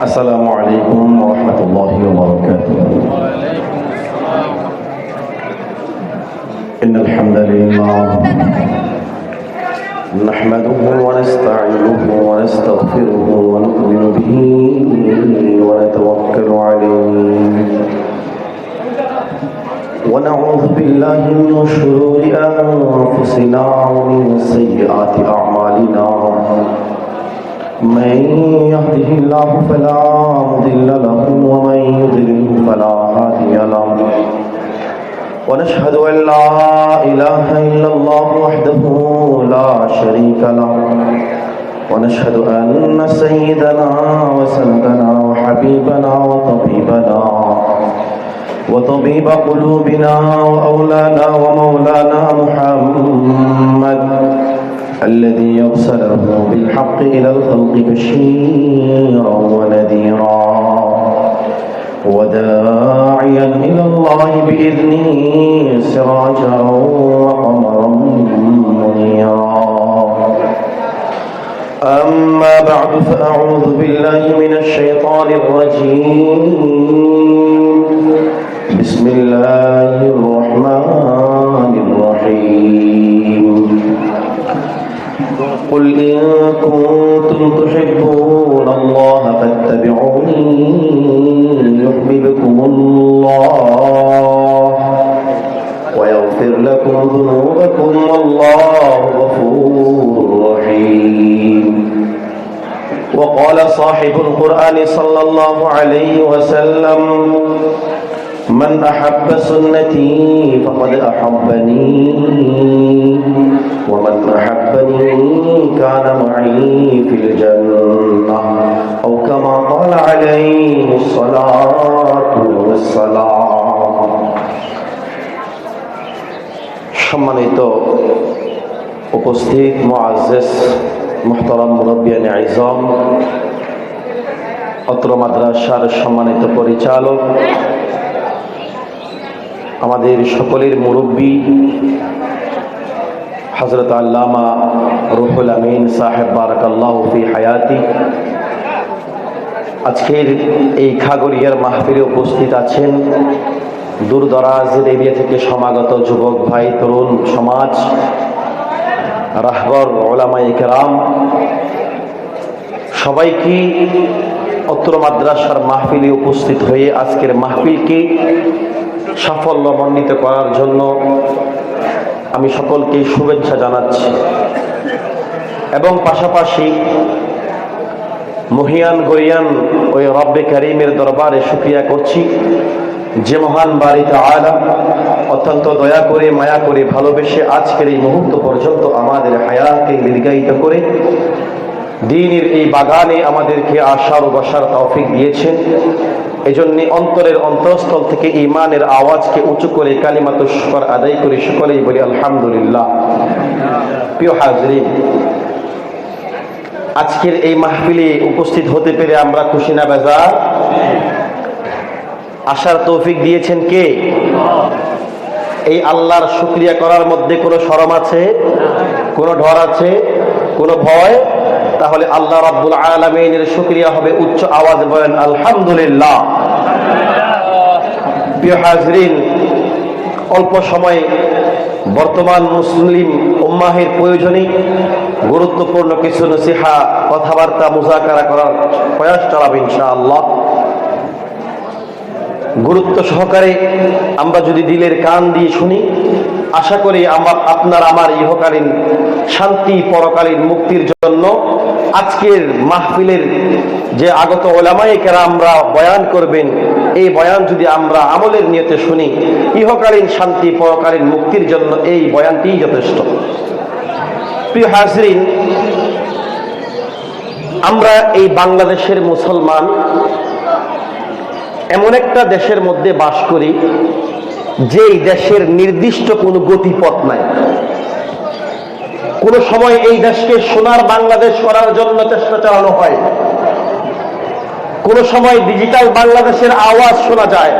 السلام عليكم ورحمة الله وبركاته. إن الحمد لله نحمده ونستعينه ونستغفره ونؤمن به ونتوكل عليه ونعوذ بالله من شرور أنفسنا ومن سيئات أعمالنا. من يهده الله فلا مضل له ومن يضلل فلا هادي له. ونشهد أن لا إله إلا الله وحده لا شريك له. ونشهد أن سيدنا وسندنا وحبيبنا وطبيب قلوبنا وأولانا ومولانا محمد الذي يرسله بالحق إلى الخلق بشيرا ونذيرا وداعيا إلى الله بإذنه سراجا وقمرا منيرا. أما بعد فأعوذ بالله من الشيطان الرجيم. بسم الله الرحمن الرحيم. قل إن كنتم تحبون الله فاتبعوني يحببكم الله ويغفر لكم ذنوبكم والله غفور رحيم. وقال صاحب القرآن صلى الله عليه وسلم: من أحب سنتي فقد أحبني ومن أحبني كان معي في الجنة أو كما قال عليه الصلاة والسلام. সম্মানিত উপস্থিত মুআজ্জিজ মুহতারাম মুরব্বিয়ানে আযম, অত্র মাদ্রাসার সম্মানিত পরিচালক, আমাদের সকলের মুরব্বী হযরত আল্লামা রুহুল আমিন সাহেব বারাকাল্লাহু ফি হায়াতি, আজকের এই খাগড়িয়ার মাহফিলে উপস্থিত আছেন দূর দরাজের এরিয়া থেকে সমাগত যুবক ভাই, তরুণ সমাজ, রাহবর, উলামায়ে কেরাম, সবাইকে অত্র মাদ্রাসার মাহফিলে উপস্থিত হয়ে আজকের মাহফিলকে সাফল্যমণ্ডিত করার জন্য আমি সকলকে শুভেচ্ছা জানাচ্ছি এবং পাশাপাশি মহিয়ান গরিয়ান ওই রব্বে কারীমের দরবারে শুকরিয়া করছি যে মহান বাড়ি তাআলা অত্যন্ত দয়া করে, মায়া করে, ভালোবেসে আজকের এই মুহূর্ত পর্যন্ত আমাদের হায়াতকে দীর্ঘায়িত করে দ্বীনের এই বাগানে আমাদেরকে আসার ও বসার তৌফিক দিয়েছেন। এজন্য অন্তরের অন্তঃস্থল থেকে ঈমানের আওয়াজকে উঁচু করে কালিমাতুশ শুকর আদায় করে সকলেই বলি আলহামদুলিল্লাহ। প্রিয় হাজরিন, আজকের এই মাহফিলে উপস্থিত হতে পেরে আমরা খুশি না বেজার? আসার তৌফিক দিয়েছেন কে? এই আল্লাহর শুকরিয়া করার মধ্যে কোনো শরম আছে? কোনো ডর আছে? কোনো ভয়? তাহলে আল্লাহ রাব্বুল আলামিনের শুকরিয়া হবে উচ্চ আওয়াজে বলেন আলহামদুলিল্লাহ। প্রিয় হাজরিন, অল্প সময়ে বর্তমান মুসলিম উম্মাহের প্রয়োজনে গুরুত্বপূর্ণ কিছু নসিহা, কথাবার্তা, মুযাকারা করার প্রয়াস চালাবো ইনশাআল্লাহ। গুরুত্ব সহকারে আমরা যদি দিলের কান দিয়ে শুনি, আশা করি আপনার আমার ইহকালীন শান্তি, পরকালীন মুক্তির জন্য আজকের মাহফিলের যে আগত উলামায়ে কেরামরা বয়ান করবেন, এই বয়ান যদি আমরা আমলের নিয়তে শুনি, ইহকালীন শান্তি, পরকালীন মুক্তির জন্য এই বয়ানটিই যথেষ্ট। প্রিয় হাজরিন, আমরা এই বাংলাদেশের মুসলমান এমন একটা দেশের মধ্যে বাস করি যেই দেশের নির্দিষ্ট কোনো গতিপথ নাই। কোন সময় এই দেশকে সোনার বাংলাদেশ করার জন্য চেষ্টা চালানো হয়, কোন সময় ডিজিটাল বাংলাদেশের আওয়াজ শোনা যায়,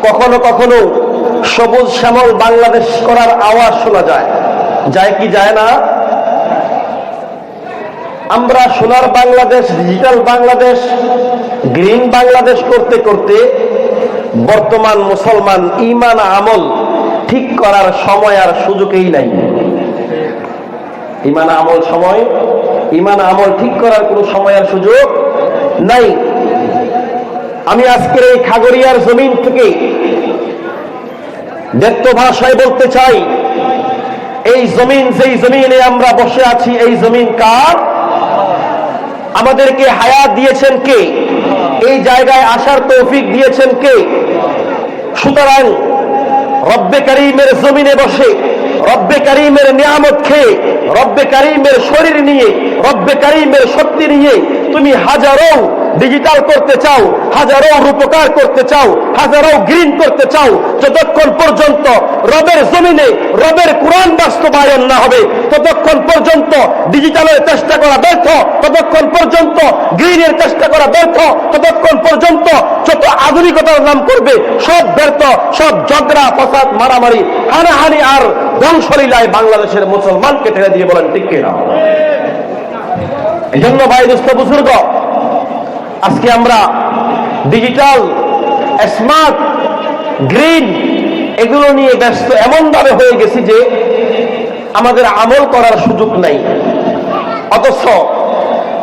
কখনো কখনো সবুজ শ্যামল বাংলাদেশ করার আওয়াজ শোনা যায়। যায় কি যায় না? আমরা সোনার বাংলাদেশ, ডিজিটাল বাংলাদেশ, গ্রিন বাংলাদেশ করতে করতে বর্তমান মুসলমান ঈমান আমল ঠিক করার সময় আর সুযোগই নাই। ঈমান আমল ঠিক করার কোনো সময় আর সুযোগ নাই। আমি আজকের এই খাগড়িয়ার জমিন থেকে ব্যক্ত ভাষায় বলতে চাই, এই জমিন, যেই জমিনে আমরা বসে আছি, এই জমিন কার? আমাদেরকে হায়াত দিয়েছেন কে? এই জায়গায় আসার তৌফিক দিয়েছেন কে? সুতরাং রব্বে কারীমের জমিনে বসে, রব্বে কারীমের নিয়ামত খেয়ে, রব্বে কারীমের শরীর নিয়ে, রব্বে কারীমের শক্তি নিয়ে তুমি হাজারো ডিজিটাল করতে চাও, হাজারো রূপকার করতে চাও, হাজারো গ্রিন করতে চাও, যতক্ষণ পর্যন্ত রবের জমিনে রবের কোরআন বাস্তবায়ন না হবে ততক্ষণ পর্যন্ত ডিজিটালের চেষ্টা করা ব্যর্থ, ততক্ষণ পর্যন্ত গ্রিনের চেষ্টা করা ব্যর্থ, ততক্ষণ পর্যন্ত যত আধুনিকতার নাম করবে সব ব্যর্থ, সব ঝগড়া ফসাদ মারামারি হানাহানি আর ধ্বংসলীলায় বাংলাদেশের মুসলমানকে ঠেলে দিয়ে বলেন ঠিক কিনা? এই জন্য ভাই দোস্ত বুজুর্গ, আজকে আমরা ডিজিটাল, স্মার্ট, গ্রিন এগুলো নিয়ে ব্যস্ত এমন ভাবে হয়ে গেছি যে আমাদের আমল করার সুযোগ নাই। অথচ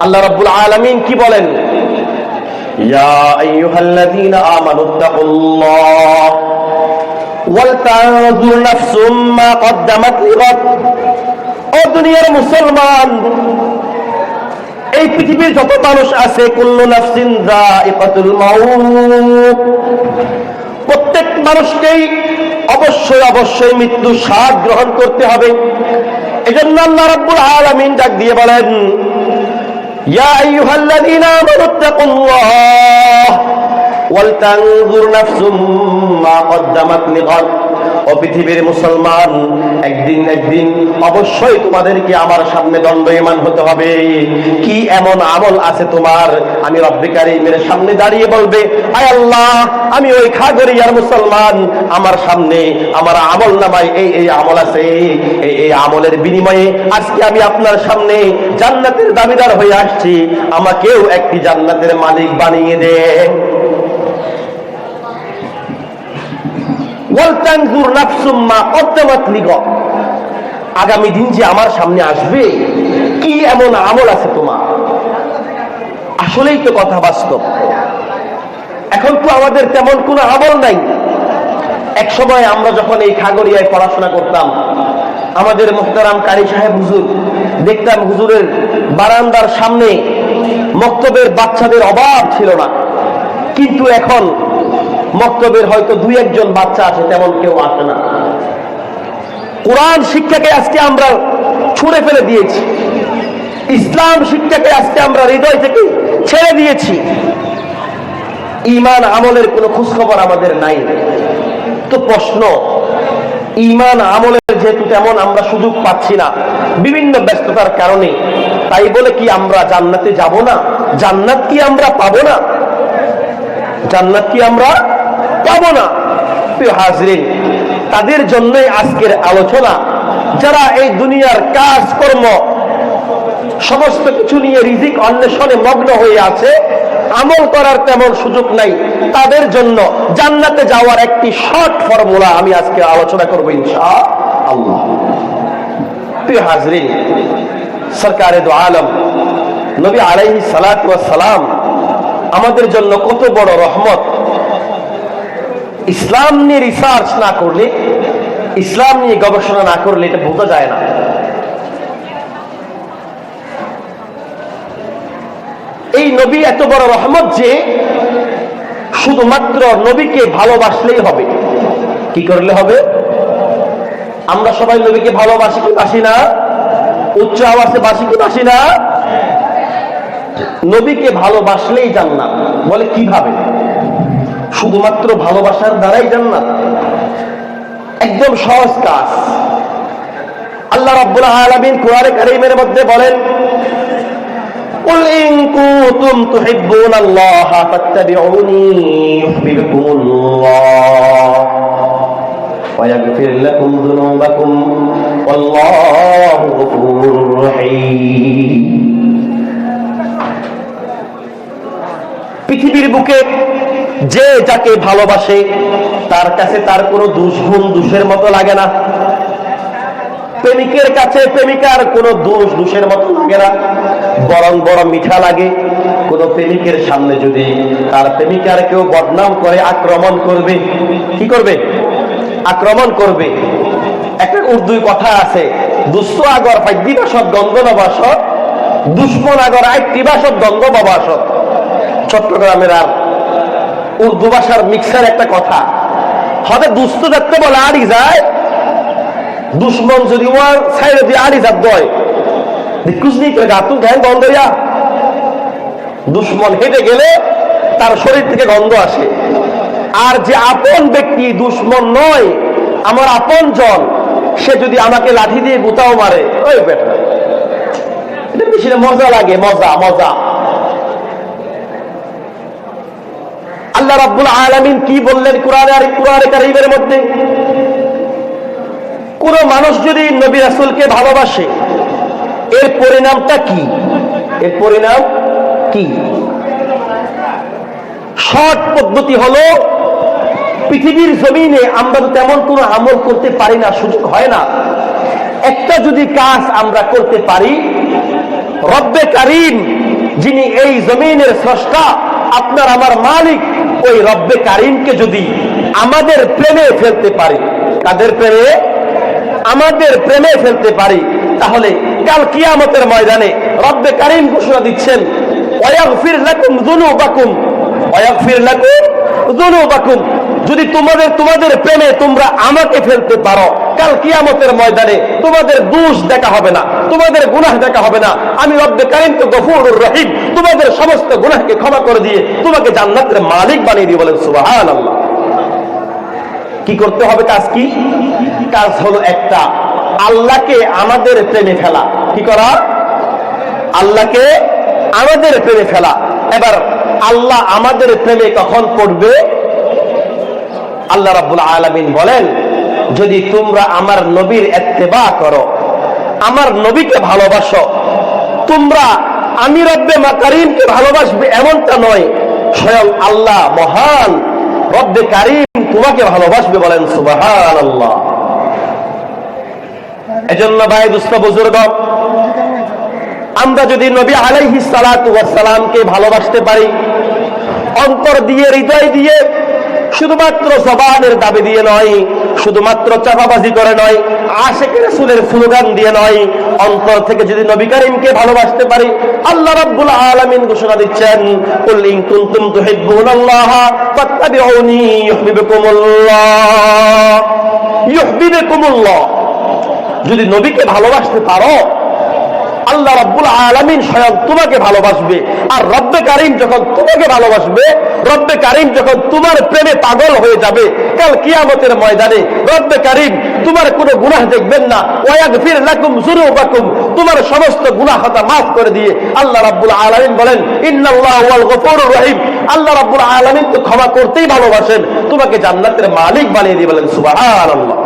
আল্লাহ রাব্বুল আলামিন কি বলেন? ইয়া আইয়ুহাল্লাযীনা আমানুত্তাকুল্লাহ ওয়াল তানজুর নাফসুম মা কদ্দামাত লিগাদ। ও দুনিয়ার মুসলমান, এই পৃথিবীর যত মানুষ আছে, কুল্লু নাফসিন যায়িকাতুল মাউত, প্রত্যেক মানুষকেই অবশ্যই মৃত্যু স্বাদ গ্রহণ করতে হবে। এজন্য আল্লাহ রাব্বুল আলামিন ডাক দিয়ে বলেন, ইয়া আইয়ুহাল্লাযীনা আমানুত্তাকুল্লাহ ওয়াল তানজুর নাফসুম মা কদ্দামাত লিগাদ। ও পৃথিবীর মুসলমান, একদিন অবশ্যই তোমাদেরকে আমার সামনে দণ্ডায়মান হতে হবে। কি এমন আমল আছে তোমার? আমি রব্বে কারীমের সামনে দাঁড়িয়ে বলবে, আয় আল্লাহ, আমি ওই খাগড়িয়ার মুসলমান, আমার সামনে আমার আমল নামায় এই আমল আছে, এই আমলের বিনিময়ে আজকে আমি আপনার সামনে জান্নাতের দাবিদার হয়ে আসছি, আমাকেও একটি জান্নাতের মালিক বানিয়ে দেন। আগামী দিন যে আমার সামনে আসবে, কি এমন আমল আছে তোমার? আসলেই তো কথা বাস্তব। এখন তো আমাদের তেমন কোনো আমল নাই। এক সময় আমরা যখন এই খাগড়িয়ায় পড়াশোনা করতাম, আমাদের মুহতারাম কারি সাহেব হুজুর, দেখতাম হুজুরের বারান্দার সামনে মক্তবের বাচ্চাদের অভাব ছিল না। কিন্তু এখন মক্তবের হয়তো দুই একজন বাচ্চা আছে, তেমন কেউ আসে না। কোরআন শিক্ষাকে আজকে আমরা ছুঁড়ে ফেলে দিয়েছি, ইসলাম শিক্ষাকে আজকে আমরা হৃদয় থেকে ছেড়ে দিয়েছি। ঈমান আমলের কোনো খোঁজখবর আমাদের নাই। তো প্রশ্ন, ঈমান আমলের যেহেতু তেমন আমরা সুযোগ পাচ্ছি না বিভিন্ন ব্যস্ততার কারণে, তাই বলে কি আমরা জান্নাতে যাব না? জান্নাত কি আমরা পাবো না? জান্নাত কি আমরা পাবো না? প্রিয় হাজরিন, তাদের জন্যই আজকের আলোচনা। যারা এই দুনিয়ার কাজকর্ম সমস্ত কিছু নিয়ে রিজিক অন্বেষণে মগ্ন হয়ে আছে, আমল করার তেমন সুযোগ নাই, তাদের জন্য জান্নাতে যাওয়ার একটি শর্ট ফর্মুলা আমি আজকে আলোচনা করবো ইনশাআল্লাহ। প্রিয় হাজরিন, সরকারে দো আলম নবী আলাইহিস সালাতু ওয়াস সালাম আমাদের জন্য কত বড় রহমত। ইসলাম নিয়ে রিসার্চ না করলে, ইসলাম নিয়ে গবেষণা না করলে এটা বোঝা যায় না। এই নবী এত বড় রহমত যে শুধুমাত্র নবীকে ভালোবাসলেই হবে। কি করলে হবে? আমরা সবাই নবীকে ভালোবাসি কি বাসি না? উচ্চ আওয়াজে বাসি কি বাসি না? নবীকে ভালোবাসলেই জান্নাত। বলে কিভাবে? শুধুমাত্র ভালোবাসার দ্বারাই জান্নাত? একদম সহজ কাজ। আল্লাহ রাব্বুল আলামিন কোরআনে কারীমের মধ্যে বলেন, কুল ইন কুনতুম তুহিব্বুনাল্লাহা ফাত্তাবিউনি ইউহিব্বুকুমুল্লাহ ওয়া ইয়াগফির লাকুম যুনুবাকুম ওয়াল্লাহু গফুরুর রহিম। পৃথিবীর বুকে যে যাকে ভালোবাসে তার কাছে তার কোনো দুষ্গুণ দোষের মতো লাগে না। প্রেমিকের কাছে প্রেমিকার কোনো দোষের মতো লাগে না, বরং বড় মিঠা লাগে। কোন প্রেমিকের সামনে যদি তার প্রেমিকার কেউ বদনাম করে আক্রমণ করবে, কি করবে? আক্রমণ করবে। একটা উর্দু কথা আছে, দুস্থ আগর ফাইদিবাসত দ্বন্দ্ব নবাসত, দুশ্মন আগর আইতিবাসত দ্বন্দ্ব বাবাসত। চট্টগ্রামের আর উর্দু ভাষার মিক্সার একটা কথা। হতে দুস্থ দেখতে বলে আড়ি যায়, দুশ্মন যদি ওর সাইডে দিয়ে আড়ি যাত দয় কুচনি করে গাতুন ঘ্যান গন্ধ ইয়া। দুশ্মন হেঁটে গেলে তার শরীর থেকে গন্ধ আসে। আর যে আপন ব্যক্তি দুশ্মন নয়, আমার আপন জন, সে যদি আমাকে লাঠি দিয়ে গুতাও মারে, ওই বেটা এটা বেশি মজা লাগে, মজা মজা। আল্লাহ রাব্বুল আলামিন কি বললেন কুরআনে কারীমের মধ্যে? কোন মানুষ যদি নবী রাসূলকে ভালোবাসে, এর পরিণামটা কি? এর পরিণাম কি? শর্ট পদ্ধতি হলো, পৃথিবীর জমিনে আমরা তো তেমন কোনো আমল করতে পারি না, সুযোগ হয় না। একটা যদি কাজ আমরা করতে পারি, রব্বে কারীম যিনি এই জমিনের স্রষ্টা, আপনার আমার মালিক, ওই রব্বে কারীমকে যদি আমাদের প্রেমে ফেলতে পারি, তাদের প্রেমে, আমাদের প্রেমে ফেলতে পারি, তাহলে কাল কিয়ামতের ময়দানে রব্বে কারীম ঘোষণা দিচ্ছেন, ওয়াগফির লাকুম যুনুবাকুম, ওয়াগফির লাকুম যুনুবাকুম। যদি তোমাদের প্রেমে তোমরা আমাকে ফেলতে পারো, কাল কিয়ামতের ময়দানে তোমাদের দোষ দেখা হবে না, তোমাদের গুনাহ দেখা হবে না। আমি রব্বে কারীম তো গফুরুর রহিম, তোমাদের সমস্ত গুনাহকে ক্ষমা করে দিয়ে তোমাকে জান্নাতের মালিক বানিয়ে দিয়ে। বলেন সুবহানাল্লাহ। কি করতে হবে? কাজ কি? কাজ হলো একটা, আল্লাহকে আমাদের প্রেমে ফেলা। কি করা? আল্লাহকে আমাদের প্রেমে ফেলা। এবার আল্লাহ আমাদের প্রেমে কখন পড়বে? আল্লাহ রাব্বুল আলামিন বলেন, যদি তোমরা আমার নবীর ইত্তেবা করো, আমার নবীকে ভালোবাসো, তোমরা আমি রব্বে কারীমকে ভালোবাসবে এমনটা নয়, স্বয়ং আল্লাহ মহান রব্বে কারীম তোমাকে ভালোবাসবে। বলেন সুবহানাল্লাহ। এজন্য ভাই দুস্থ বুজুর্গ, আমরা যদি নবী আলাইহিস সালাতু ওয়াস সালামকে ভালোবাসতে পারি, অন্তর দিয়ে, হৃদয় দিয়ে, শুধুমাত্র জবানের দাবি দিয়ে নয়, শুধুমাত্র চাপাবাজি করে নয়, আশিক রাসূলের স্লোগান দিয়ে নয়, অন্তর থেকে যদি নবী কারীমকে ভালোবাসতে পারি, আল্লাহ রাব্বুল আলামিন ঘোষণা দিচ্ছেন, কুল ইন কুনতুম তুহিব্বুনাল্লাহ ফাত্তাবিউনি ইউহিব্বুকুমুল্লাহ, ইউহিব্বুকুমুল্লাহ। যদি নবীকে ভালোবাসতে পারো, আল্লাহ রাব্বুল আলামিন স্বয়ং তোমাকে ভালোবাসবে। আর রব্বে কারীম যখন তোমাকে ভালোবাসবে, রব্বে কারীম যখন তোমার প্রেমে পাগল হয়ে যাবে, কাল কিয়ামতের ময়দানে রব্বে কারীম তোমার কোনো গুনাহ দেখবেন না, ওয়াগফির লাকুম যুনুবাকুম, তোমার সমস্ত গুনাহ খাতা মাফ করে দিয়ে আল্লাহ রাব্বুল আলামিন বলেন, ইন্নাল্লাহু ওয়াল গফুরুর রহিম। আল্লাহ রাব্বুল আলামিন তো ক্ষমা করতেই ভালোবাসেন, তোমাকে জান্নাতের মালিক বানিয়ে দিয়ে। বলেন সুবহানাল্লাহ।